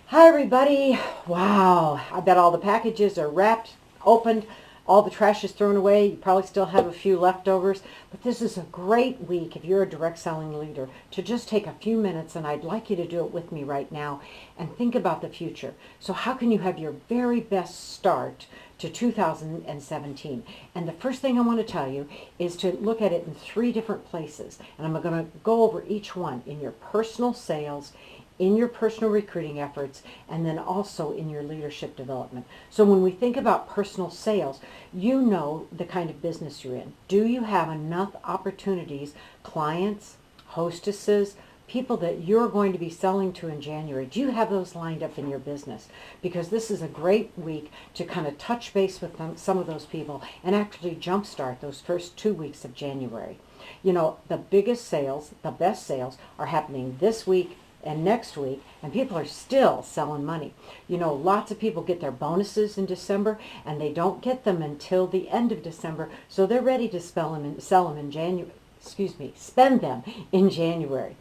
Hi everybody. Wow, I bet all the packages are wrapped, opened, all the trash is thrown away. You probably still have a few leftovers, but this is a great week if you're a direct selling leader to just take a few minutes, and I'd like you to do it with me right now and think about the future. So how can you have your very best start to 2017? And the first thing I want to tell you is to look at it in three different places, and I'm going to go over each one: in your personal sales, in your personal recruiting efforts, and then also in your leadership development. So when we think about personal sales, you know the kind of business you're in. Do you have enough opportunities, clients, hostesses, people that you're going to be selling to in January? Do you have those lined up in your business? Because this is a great week to kind of touch base with some of those people and actually jumpstart those first 2 weeks of January. You know, the biggest sales, the best sales are happening this week and next week, and people are still selling money. You know, lots of people get their bonuses in December, and they don't get them until the end of December, so they're ready to sell them in January. Spend them in January.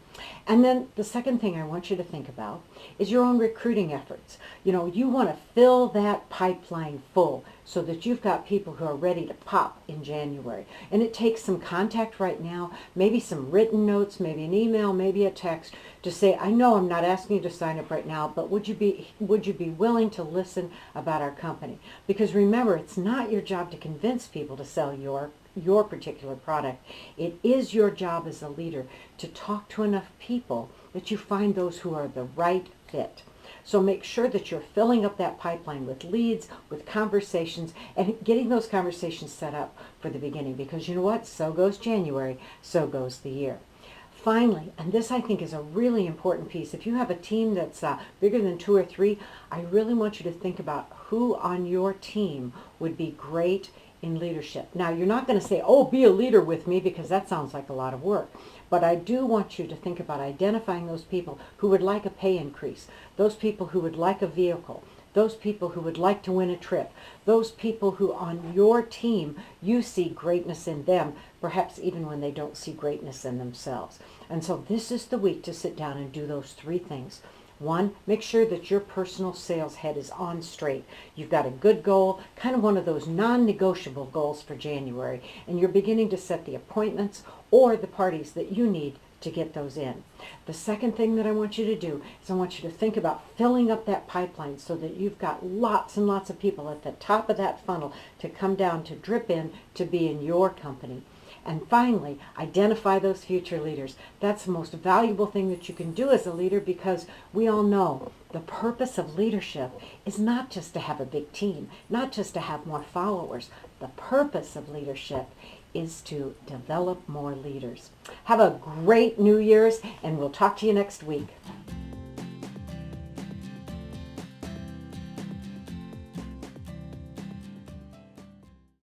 And then the second thing I want you to think about is your own recruiting efforts. You know, you want to fill that pipeline full so that you've got people who are ready to pop in January. And it takes some contact right now, maybe some written notes, maybe an email, maybe a text to say, I know I'm not asking you to sign up right now, but would you be willing to listen about our company? Because remember, it's not your job to convince people to sell your particular product. It is your job as a leader to talk to enough people that you find those who are the right fit. So make sure that you're filling up that pipeline with leads, with conversations, and getting those conversations set up for the beginning, because you know what? So goes January, so goes the year. Finally, and this I think is a really important piece, if you have a team that's bigger than 2 or 3, I really want you to think about who on your team would be great in leadership. Now, you're not going to say, oh, be a leader with me, because that sounds like a lot of work. But I do want you to think about identifying those people who would like a pay increase, those people who would like a vehicle, those people who would like to win a trip, those people who on your team you see greatness in them, perhaps even when they don't see greatness in themselves. And so this is the week to sit down and do those three things. One, make sure that your personal sales head is on straight. You've got a good goal, kind of one of those non-negotiable goals for January, and you're beginning to set the appointments or the parties that you need to get those in. The second thing that I want you to do is I want you to think about filling up that pipeline so that you've got lots and lots of people at the top of that funnel to come down, to drip in, to be in your company. And finally, identify those future leaders. That's the most valuable thing that you can do as a leader, because we all know the purpose of leadership is not just to have a big team, not just to have more followers. The purpose of leadership is to develop more leaders. Have a great New Year's, and we'll talk to you next week.